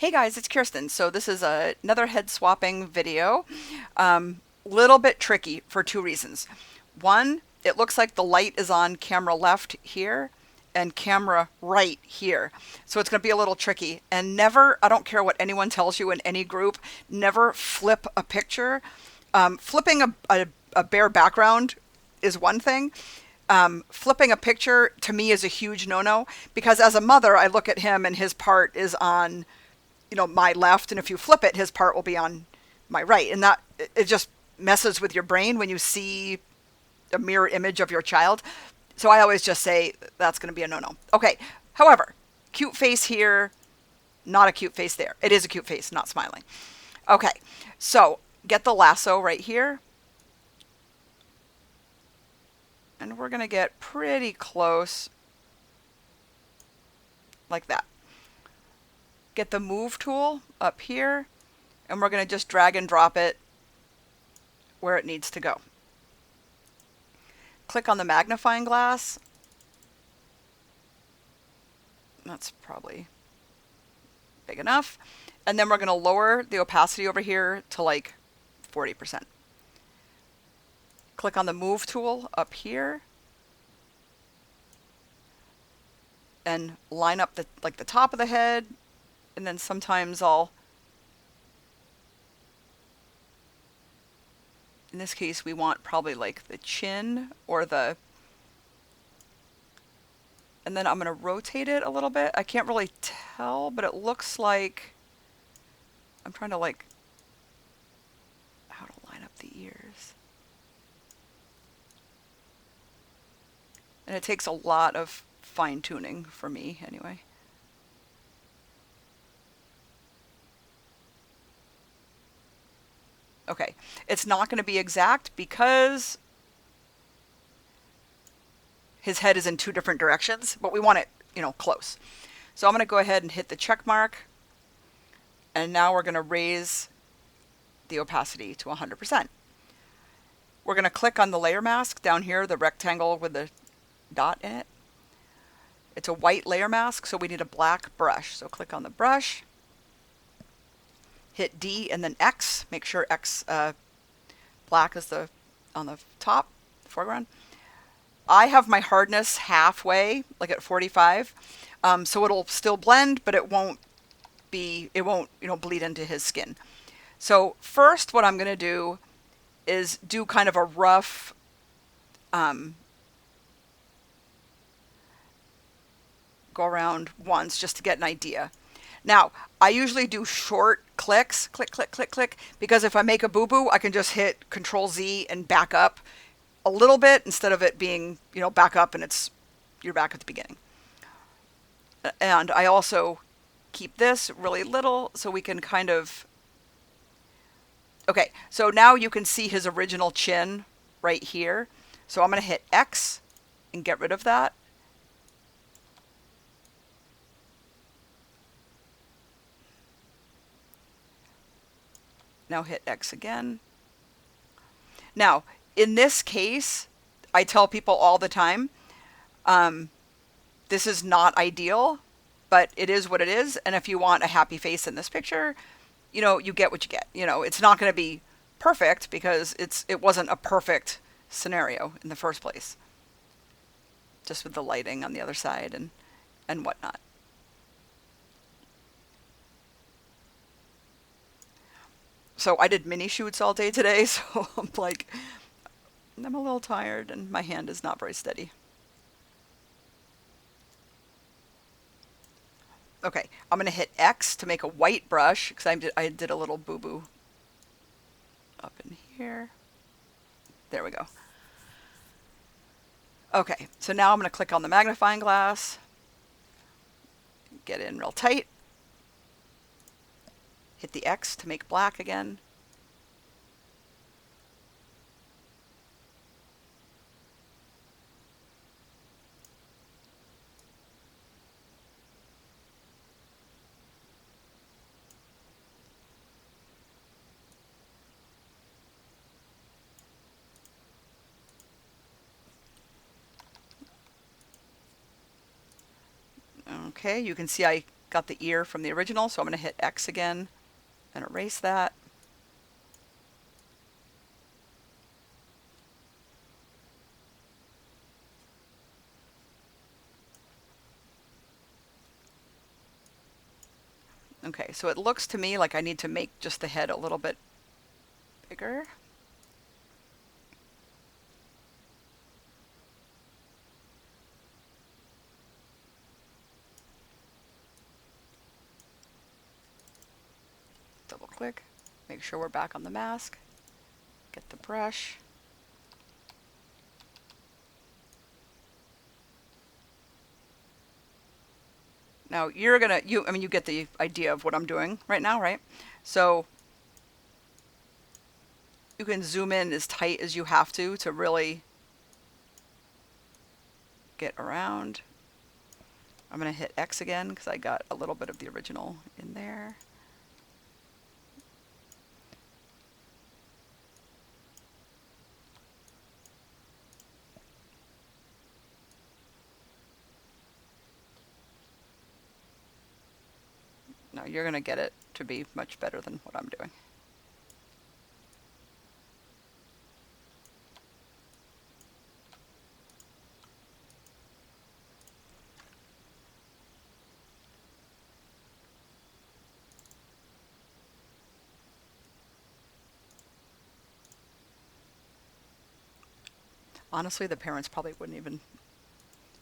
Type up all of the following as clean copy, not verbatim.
Hey guys, it's Kirsten. So this is another head swapping video. Little bit tricky for two reasons. One, it looks like the light is on camera left here and camera right here. So it's going to be a little tricky. And never, I don't care what anyone tells you in any group, never flip a picture. Flipping a bare background is one thing. Flipping a picture to me is a huge no-no because as a mother, I look at him and his part is on my left, and if you flip it, his part will be on my right. And that it just messes with your brain when you see a mirror image of your child. So I always just say that's going to be a no-no. Okay. However, cute face here, not a cute face there. It is a cute face, not smiling. Okay. So get the lasso right here. And we're going to get pretty close like that. Get the move tool up here, and we're going to just drag and drop it where it needs to go. Click on the magnifying glass. That's probably big enough. And then we're going to lower the opacity over here to like 40%. Click on the move tool up here and line up the top of the head, and then sometimes in this case, we want probably like the chin or and then I'm going to rotate it a little bit. I can't really tell, but it looks like, I'm trying to how to line up the ears. And it takes a lot of fine tuning for me anyway. Okay, it's not going to be exact because his head is in two different directions, but we want it, close. So I'm going to go ahead and hit the check mark, and now we're going to raise the opacity to 100%. We're going to click on the layer mask down here, the rectangle with the dot in it. It's a white layer mask, so we need a black brush. So click on the brush, hit D and then X. Make sure X black is on the top, foreground. I have my hardness halfway, like at 45, so it'll still blend, but it won't bleed into his skin. So first, what I'm going to do is do kind of a rough go around once just to get an idea. Now, I usually do short clicks, click, click, click, click, because if I make a boo-boo, I can just hit Control Z and back up a little bit instead of it being, back up and you're back at the beginning. And I also keep this really little so we can kind of, okay, so now you can see his original chin right here. So I'm going to hit X and get rid of that. Now hit X again. Now, in this case, I tell people all the time, this is not ideal, but it is what it is. And if you want a happy face in this picture, you get what you get. It's not going to be perfect because it wasn't a perfect scenario in the first place. Just with the lighting on the other side and whatnot. So I did mini shoots all day today, so I'm a little tired and my hand is not very steady. Okay, I'm going to hit X to make a white brush because I did a little boo-boo up in here. There we go. Okay, so now I'm going to click on the magnifying glass, get in real tight, hit the X to make black again. Okay, you can see I got the ear from the original, so I'm going to hit X again and erase that. Okay, so it looks to me like I need to make just the head a little bit bigger. Double click, make sure we're back on the mask, get the brush. Now you're gonna, I mean, you get the idea of what I'm doing right now, right? So you can zoom in as tight as you have to really get around. I'm gonna hit X again because I got a little bit of the original in there. Now you're gonna get it to be much better than what I'm doing. Honestly, the parents probably wouldn't even.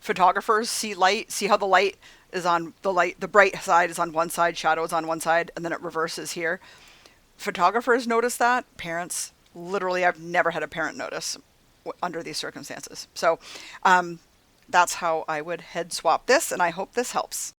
Photographers see light, see how the light is on the bright side is on one side, shadow is on one side, and then it reverses here. Photographers notice that. Parents, literally, I've never had a parent notice under these circumstances. So that's how I would head swap this, and I hope this helps.